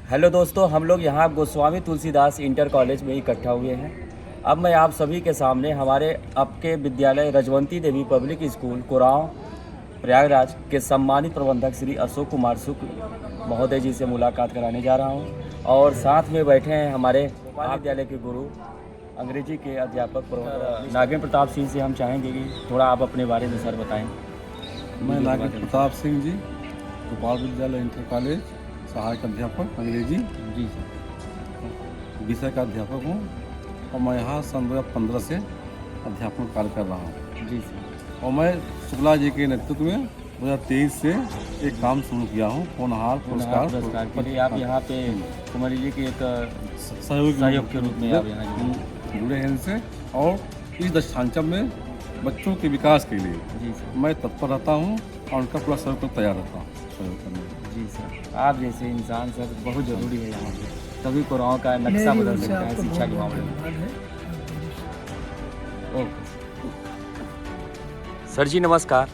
Hello दोस्तों, हम लोग यहाँ गोस्वामी तुलसीदास इंटर कॉलेज में इकट्ठा हुए हैं। अब मैं आप सभी के सामने हमारे आपके विद्यालय रजवंती देवी पब्लिक स्कूल कुराव प्रयागराज के सम्मानित प्रबंधक श्री अशोक कुमार शुक्ल महोदय जी से मुलाकात कराने जा रहा हूँ। और साथ में बैठे हैं हमारे महाविद्यालय के गुरु अंग्रेजी के अध्यापक नागेंद्र प्रताप सिंह से हम चाहेंगे कि थोड़ा आप अपने बारे में सर बताएँ। मैं नागेंद्र प्रताप सिंह जी, गोपाल विद्यालय इंटर कॉलेज सहायक अध्यापक अंग्रेजी जी सर। विषय का अध्यापक हूँ और मैं यहाँ सन 2015 से अध्यापन कार्य कर रहा हूँ। जी सर। और मैं शुक्ला जी के नेतृत्व में 2023 से एक काम शुरू किया हूँ, होनहार पुरस्कार के लिए आप यहाँ पे कुमारी जी के एक सहयोग के रूप में आप यहाँ जुड़े हैं इनसे। और इस दशांचम में बच्चों के विकास के लिए जी सर। मैं तत्पर रहता हूँ और उनका पूरा सहयोग कर तैयार रहता हूँ सहयोग करने में। जी सर, आप जैसे इंसान सर बहुत ज़रूरी है यहाँ पे, तभी कुराव का नक्शा बदल सकता है शिक्षा के मामले में। ओके सर जी, नमस्कार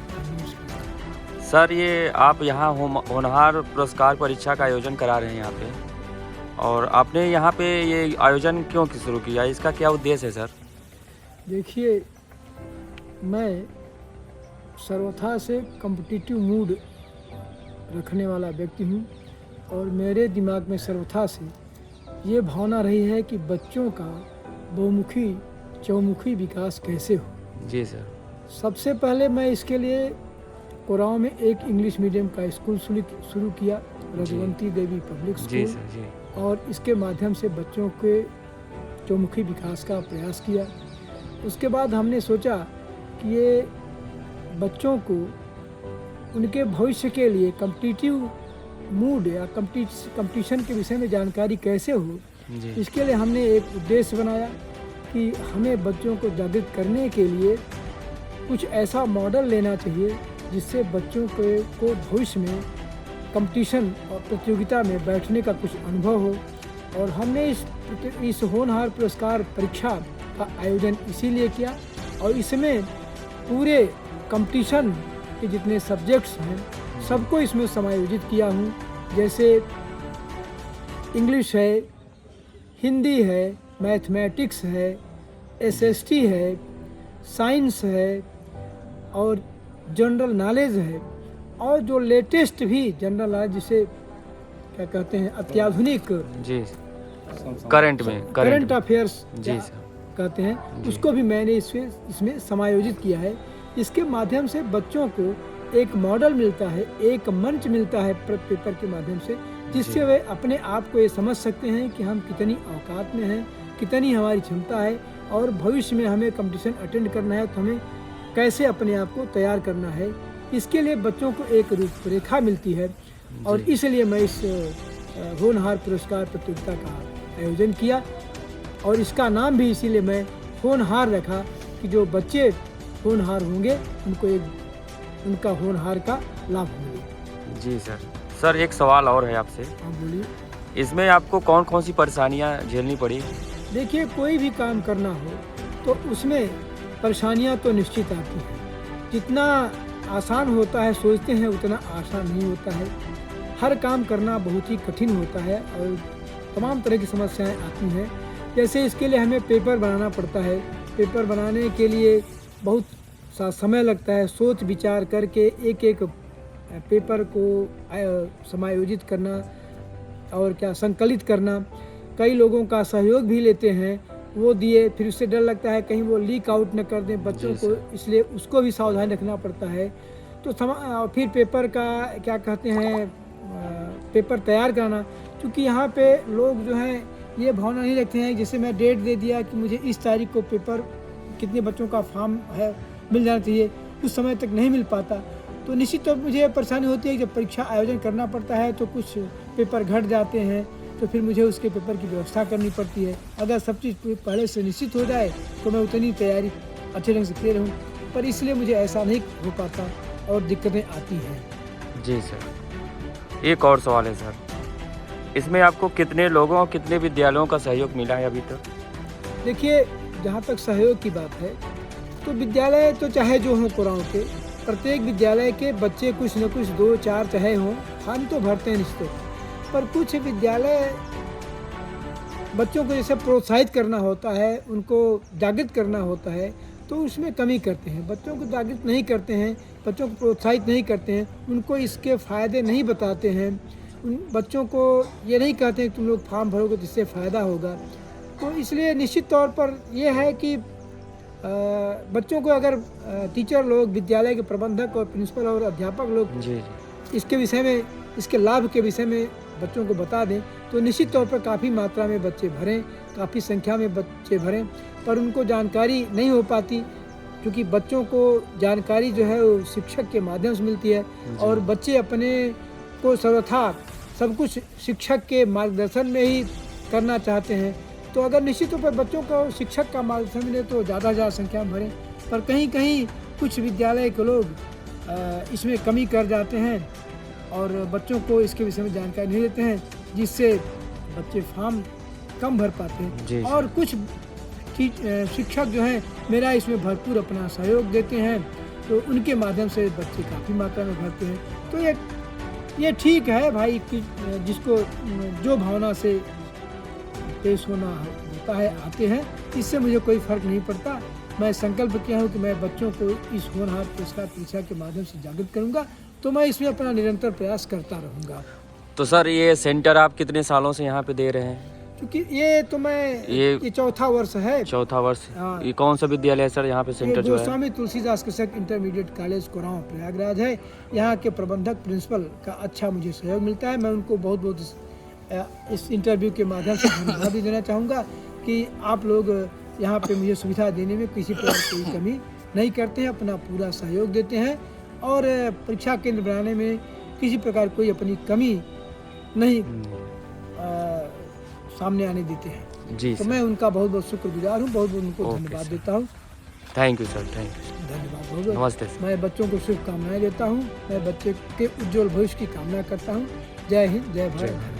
सर। ये आप यहाँ होनहार पुरस्कार परीक्षा का आयोजन करा रहे हैं यहाँ पे, और आपने यहाँ पे ये आयोजन क्यों शुरू किया, इसका क्या उद्देश्य है सर? देखिए, मैं सर्वथा से कॉम्पिटिटिव मूड रखने वाला व्यक्ति हूँ और मेरे दिमाग में सर्वथा से ये भावना रही है कि बच्चों का बहुमुखी चौमुखी विकास कैसे हो। जी सर। सबसे पहले मैं इसके लिए कुराव में एक इंग्लिश मीडियम का स्कूल शुरू किया, रजवंती देवी पब्लिक जी स्कूल। सर जी। और इसके माध्यम से बच्चों के चौमुखी विकास का प्रयास किया। उसके बाद हमने सोचा कि ये बच्चों को उनके भविष्य के लिए कॉम्पिटिटिव मूड या कंपटीशन के विषय में जानकारी कैसे हो, इसके लिए हमने एक उद्देश्य बनाया कि हमें बच्चों को जागृत करने के लिए कुछ ऐसा मॉडल लेना चाहिए जिससे बच्चों को भविष्य में कंपटीशन और प्रतियोगिता में बैठने का कुछ अनुभव हो। और हमने इस होनहार पुरस्कार परीक्षा का आयोजन इसीलिए किया, और इसमें पूरे कंपटीशन के जितने सब्जेक्ट्स हैं सबको इसमें समायोजित किया हूँ। जैसे इंग्लिश है, हिंदी है, मैथमेटिक्स है, एसएसटी है, साइंस है और जनरल नॉलेज है, और जो लेटेस्ट भी जनरल नॉलेज जिसे क्या कहते हैं अत्याधुनिक जी करंट अफेयर्स जी सर कहते हैं, उसको भी मैंने इसमें समायोजित किया है। इसके माध्यम से बच्चों को एक मॉडल मिलता है, एक मंच मिलता है पेपर के माध्यम से, जिससे वे अपने आप को ये समझ सकते हैं कि हम कितनी औकात में हैं, कितनी हमारी क्षमता है, और भविष्य में हमें कंपटीशन अटेंड करना है तो हमें कैसे अपने आप को तैयार करना है। इसके लिए बच्चों को एक रूपरेखा मिलती है, और इसलिए मैं इस होनहार पुरस्कार प्रतियोगिता का आयोजन किया, और इसका नाम भी इसीलिए मैं होनहार रखा कि जो बच्चे होनहार होंगे उनको उनका होनहार का लाभ मिले। जी सर। सर एक सवाल और है आपसे। हाँ बोलिए। इसमें आपको कौन कौन सी परेशानियां झेलनी पड़ी? देखिए, कोई भी काम करना हो तो उसमें परेशानियां तो निश्चित आती हैं। जितना आसान होता है सोचते हैं उतना आसान नहीं होता है। हर काम करना बहुत ही कठिन होता है और तमाम तरह की समस्याएं आती हैं। जैसे इसके लिए हमें पेपर बनाना पड़ता है। पेपर बनाने के लिए बहुत सा समय लगता है, सोच विचार करके एक एक पेपर को समायोजित करना और क्या संकलित करना। कई लोगों का सहयोग भी लेते हैं, वो दिए, फिर उससे डर लगता है कहीं वो लीक आउट न कर दें बच्चों को, इसलिए उसको भी सावधान रखना पड़ता है। तो फिर पेपर का क्या कहते हैं पेपर तैयार करना, क्योंकि यहाँ पे लोग जो हैं ये भावना नहीं रखते हैं जैसे मैं डेट दे दिया कि मुझे इस तारीख को पेपर कितने बच्चों का फॉर्म है मिल जाना चाहिए, उस समय तक नहीं मिल पाता। तो निश्चित तौर पर मुझे परेशानी होती है। जब परीक्षा आयोजन करना पड़ता है तो कुछ पेपर घट जाते हैं, तो फिर मुझे उसके पेपर की व्यवस्था करनी पड़ती है। अगर सब चीज़ पहले से निश्चित हो जाए तो मैं उतनी तैयारी अच्छे ढंग से किए रहूँ, पर इसलिए मुझे ऐसा नहीं हो पाता और दिक्कतें आती हैं। जी सर। एक और सवाल है सर, इसमें आपको कितने लोगों और कितने विद्यालयों का सहयोग मिला है अभी तक? देखिए, जहाँ तक सहयोग की बात है तो विद्यालय तो चाहे जो हों कुराव के, प्रत्येक विद्यालय के बच्चे कुछ न कुछ 2-4 चाहे हों, हम तो भरते हैं निश्चित। पर कुछ विद्यालय बच्चों को जैसे प्रोत्साहित करना होता है, उनको जागृत करना होता है, तो उसमें कमी करते हैं। बच्चों को जागृत नहीं करते हैं, बच्चों को प्रोत्साहित नहीं करते हैं, उनको इसके फ़ायदे नहीं बताते हैं, उन बच्चों को ये नहीं कहते हैं कि तुम लोग फॉर्म भरोगे तो इससे फ़ायदा होगा। तो इसलिए निश्चित तौर पर ये है कि बच्चों को अगर टीचर लोग, विद्यालय के प्रबंधक और प्रिंसिपल और अध्यापक लोग जी इसके विषय में, इसके लाभ के विषय में बच्चों को बता दें तो निश्चित तौर पर काफ़ी मात्रा में बच्चे भरें, काफ़ी संख्या में बच्चे भरें, पर उनको जानकारी नहीं हो पाती, क्योंकि बच्चों को जानकारी जो है वो शिक्षक के माध्यम से मिलती है और बच्चे अपने को सर्वथा सब कुछ शिक्षक के मार्गदर्शन में ही करना चाहते हैं। तो अगर निश्चित तौर पर बच्चों को शिक्षक का मार्गदर्शन मिले तो ज़्यादा से ज़्यादा संख्या में भरें, पर कहीं कहीं कुछ विद्यालय के लोग इसमें कमी कर जाते हैं और बच्चों को इसके विषय में जानकारी नहीं देते हैं, जिससे बच्चे फॉर्म कम भर पाते हैं। और कुछ शिक्षक जो हैं मेरा इसमें भरपूर अपना सहयोग देते हैं, तो उनके माध्यम से बच्चे काफ़ी मात्रा में भरते हैं। तो ये ठीक है भाई कि जिसको जो भावना से पेश होना होता है आते हैं, इससे मुझे कोई फ़र्क नहीं पड़ता। मैं संकल्प किया हूँ कि मैं बच्चों को इस होनहार पुरस्कार परीक्षा के माध्यम से जागृत करूँगा, तो मैं इसमें अपना निरंतर प्रयास करता रहूँगा। तो सर ये सेंटर आप कितने सालों से यहाँ पे दे रहे हैं? क्योंकि ये तो मैं ये चौथा वर्ष है। चौथा वर्ष। हाँ। ये कौन सा विद्यालय है सर यहाँ पे सेंटर जो है? गोस्वामी तुलसीदास कृषक इंटरमीडिएट कॉलेज कुरांव प्रयागराज है। यहाँ के प्रबंधक प्रिंसिपल का अच्छा मुझे सहयोग मिलता है। मैं उनको बहुत बहुत इस इंटरव्यू के माध्यम से धन्यवाद भी देना चाहूँगा कि आप लोग यहाँ पे मुझे सुविधा देने में किसी प्रकार की कमी नहीं करते हैं, अपना पूरा सहयोग देते हैं और परीक्षा केंद्र बनाने में किसी प्रकार कोई अपनी कमी नहीं सामने आने देते हैं। जी तो सर। मैं उनका बहुत बहुत शुक्रगुजार हूँ, बहुत बहुत उनको धन्यवाद देता हूँ। Thank you sir, thank you. धन्यवाद बहुत बहुत। नमस्ते सर। मैं बच्चों को शुभकामनाएं देता हूँ। मैं बच्चे के उज्जवल भविष्य की कामना करता हूँ। जय हिंद, जय भारत।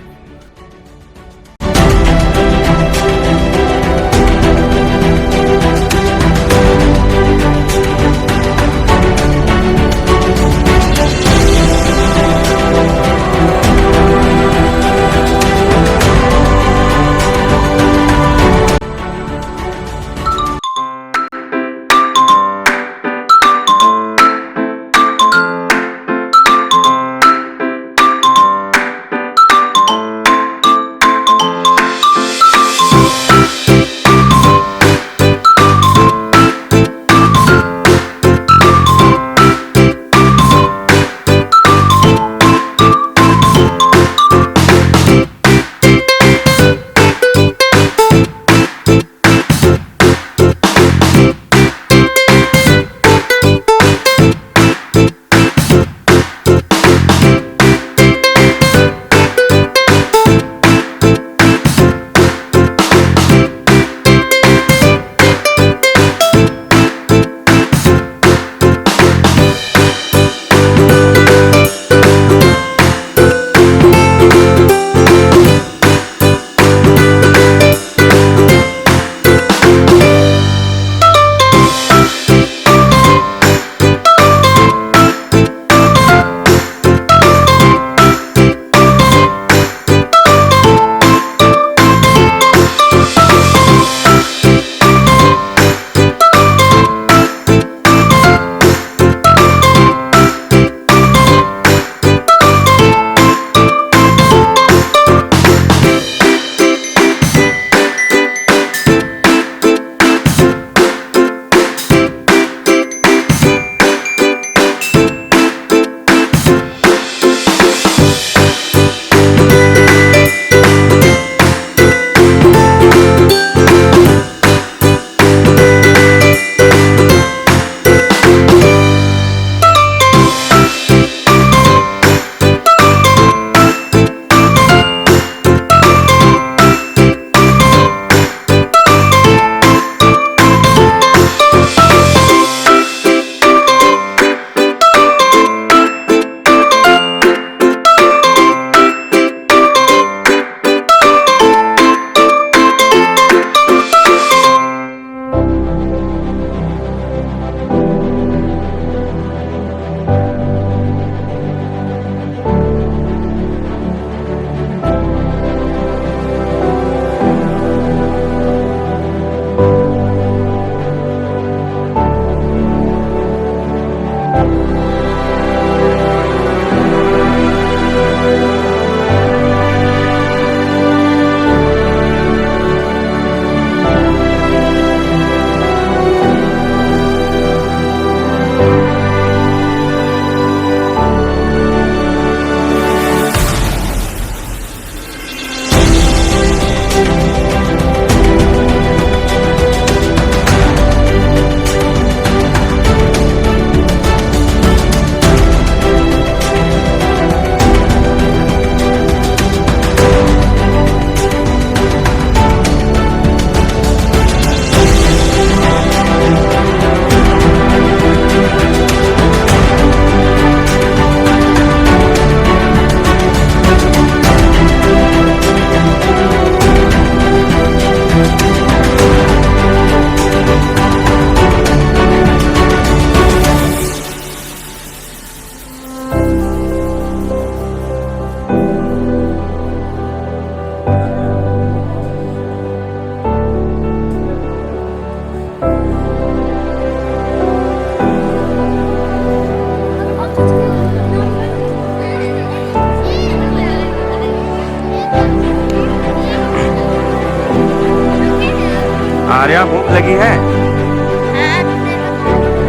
आर्या भूख लगी है?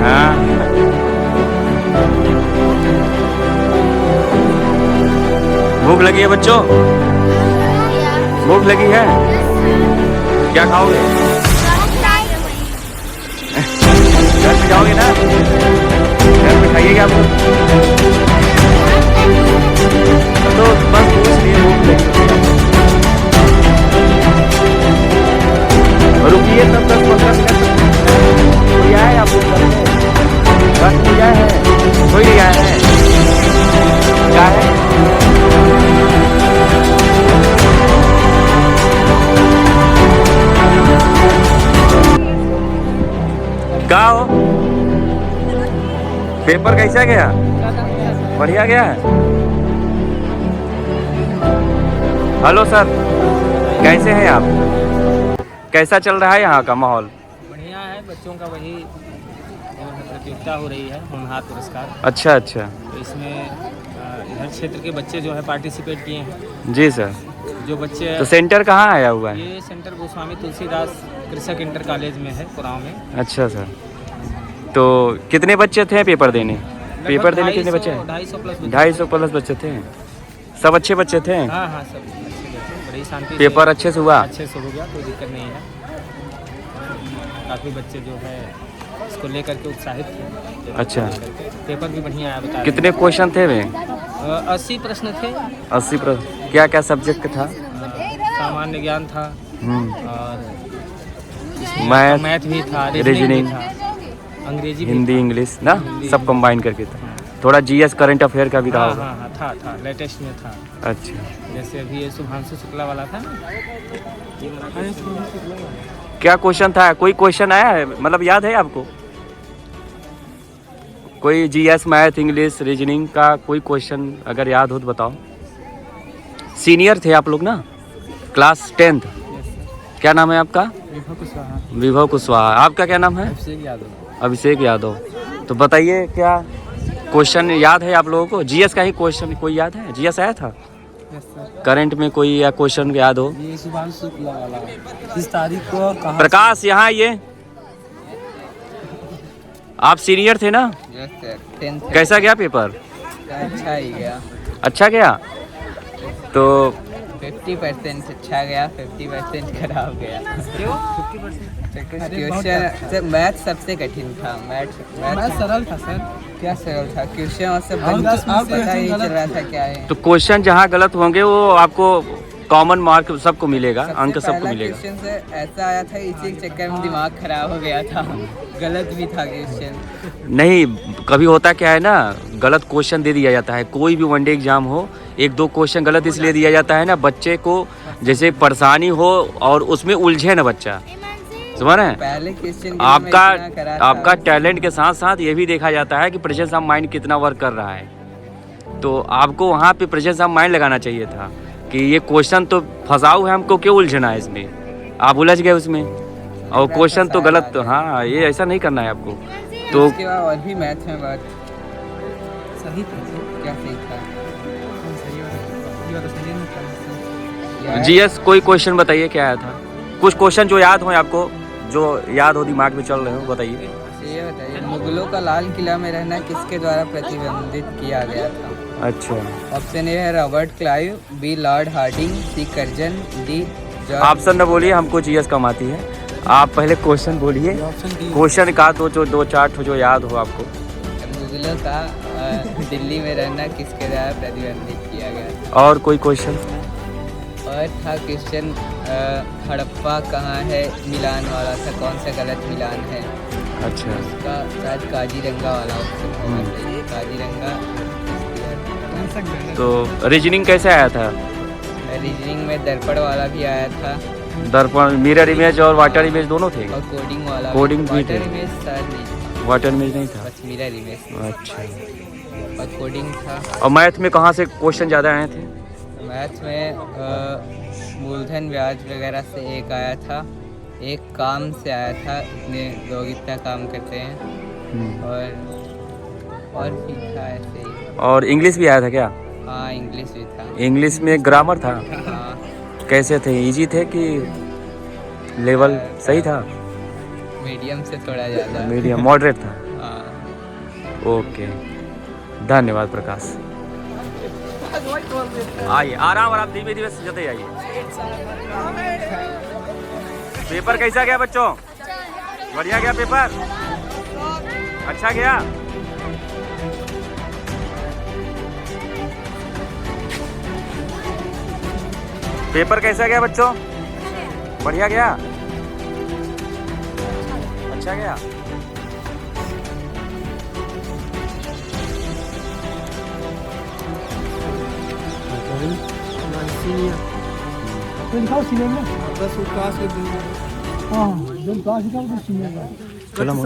हाँ। भूख लगी है बच्चों? भूख लगी है? क्या खाओगे? घर पे जाओगे ना? घर पे खाइएगा आप लोग? तो बस पूछ लिए भूख लगी। रुकिए तब 10-15 मिनट। कोई आए आप लोग घर में? घर में आया है? कोई नहीं आया है? क्या है? क्या हो? पेपर कैसा गया? बढ़िया गया है? हेलो सर, कैसे हैं आप? कैसा चल रहा है यहाँ का माहौल? बढ़िया है। बच्चों का वही प्रतियोगिता हो रही है, होनहार पुरस्कार। अच्छा अच्छा। तो इसमें इधर क्षेत्र के बच्चे जो है पार्टिसिपेट किए हैं। जी सर। जो बच्चे तो सेंटर कहाँ आया हुआ है? ये सेंटर गोस्वामी तुलसीदास कृषक इंटर कॉलेज में है, कुराव में। अच्छा सर। तो कितने बच्चे थे पेपर देने? पेपर देने कितने बच्चे? 250 प्लस बच्चे थे। सब अच्छे बच्चे थे? हाँ हाँ, सब अच्छे बच्चे, बड़ी शांति पेपर अच्छे से हुआ? अच्छे से हो गया, कोई दिक्कत नहीं है। काफ़ी बच्चे जो है इसको लेकर के उत्साहित थे। अच्छा। पेपर भी बढ़िया आया, बता कितने क्वेश्चन थे वे? 80 प्रश्न थे। 80 प्रश्न। क्या क्या सब्जेक्ट था? सामान्य ज्ञान था और मैथ भी था, रीजनिंग, अंग्रेजी भी हिंदी, था। इंग्लिश ना, सब कंबाइन करके था। थोड़ा जीएस करंट अफेयर का भी रहा हाँ होगा। हाँ हाँ, था लेटेस्ट में था। अच्छा। जैसे अभी ये शुभांशु शुक्ला वाला था ना, क्या क्वेश्चन था? कोई क्वेश्चन आया है, मतलब याद है आपको? कोई जीएस, मैथ, इंग्लिश, रीजनिंग का कोई क्वेश्चन अगर याद हो तो बताओ। सीनियर थे आप लोग ना, क्लास 10th। क्या नाम है आपका? विभव कुशवाहा। आपका क्या नाम है? अभिषेक यादव। तो बताइए, क्या क्वेश्चन याद है आप लोगों को? जीएस का ही क्वेश्चन कोई याद है? जीएस आया था करंट में कोई या क्वेश्चन याद हो? ये शुभांशु शुक्ला वाला इस तारीख को कहाँ? प्रकाश यहाँ आइए। आप सीनियर थे ना? कैसा गया पेपर? अच्छा ही गया। अच्छा गया? तो 50% अच्छा गया, 50% खराब गया। क्यों 50%? क्वेश्चन मैथ सबसे कठिन था। मैथ सरल था सर। क्या सरल था? क्वेश्चन और सब पता ही नहीं चल रहा था क्या है। तो क्वेश्चन जहाँ गलत होंगे वो आपको कॉमन मार्क सबको मिलेगा, अंक सबको मिलेगा। क्वेश्चन से ऐसा आया था, इसी के चक्कर में दिमाग खराब हो गया था। गलत भी था क्वेश्चन। नहीं, कभी होता क्या है ना, गलत क्वेश्चन दे दिया जाता है। कोई भी वनडे एग्जाम हो, 1-2 क्वेश्चन गलत इसलिए दिया जाता है ना, बच्चे को जैसे परेशानी हो और उसमें उलझे ना बच्चा, समझ रहे हैं? पहले क्वेश्चन आपका टैलेंट के साथ साथ ये भी देखा जाता है कि प्रेजेंस ऑफ माइंड कितना वर्क कर रहा है। तो आपको वहाँ पे प्रेजेंस ऑफ माइंड लगाना चाहिए था कि ये क्वेश्चन तो फंसाऊ है, हमको क्यों उलझना है इसमें। आप उलझ गए उसमें और क्वेश्चन तो गलत। हाँ, ये ऐसा नहीं करना है आपको। तो उसके बाद और भी मैथ में बात सही था। क्या सही था? जीएस कोई क्वेश्चन बताइए क्या आया था? कुछ क्वेश्चन जो याद हो आपको, जो याद हो, दिमाग में चल रहे हो, बताइए। ये बताइए, मुगलों का लाल किला में रहना किसके द्वारा प्रतिबंधित किया गया था? अच्छा, ऑप्शन ए है Robert Clive, B Lord Hardinge, C Curzon, D George. Option न बोलिए, हमको जीएस कम आती है। आप पहले क्वेश्चन बोलिए। क्वेश्चन का तो जो 2-4 जो याद हो आपको। मुगलों का दिल्ली में रहना किसके द्वारा प्रतिबंधित किया गया था? और कोई क्वेश्चन? और था क्वेश्चन हड़प्पा कहाँ है, मिलान वाला था, कौन सा गलत मिलान है? अच्छा, उसका शायद काजीरंगा वाला ऑप्शन होना चाहिए। काजीरंगा। तो रीजनिंग कैसे आया था? रीजनिंग में दर्पण वाला भी आया था दर्पण, मिरर इमेज और वाटर इमेज दोनों थे। और कोडिंग वाला। कोडिंग भी थे। वाटर इमेज शायद नहीं, वाटर इमेज नहीं था। बस मिरर इमेज अच्छा, और कोडिंग था। और मैथ में कहाँ से क्वेश्चन ज़्यादा आए थे? मैथ में मूलधन ब्याज वगैरह से एक आया था, एक काम से आया था, इतने लोग इतना काम करते हैं, और भी था ऐसे ही। और इंग्लिश भी आया था क्या? हाँ, इंग्लिश भी था। इंग्लिश में ग्रामर था। हाँ, कैसे थे? इजी थे कि लेवल सही था? मीडियम से थोड़ा ज़्यादा। मीडियम मॉडरेट था? हाँ। ओके, धन्यवाद प्रकाश। आइए आराम आराम धीमे धीमे जते आइए। पेपर कैसा गया बच्चों? बढ़िया गया पेपर? अच्छा गया? पेपर कैसा गया बच्चों? बढ़िया गया? अच्छा गया? दिखाओ सीनियर में। बस क्लास के दिन। हाँ, जब क्लास दिखाओ तो सीनियर। चलो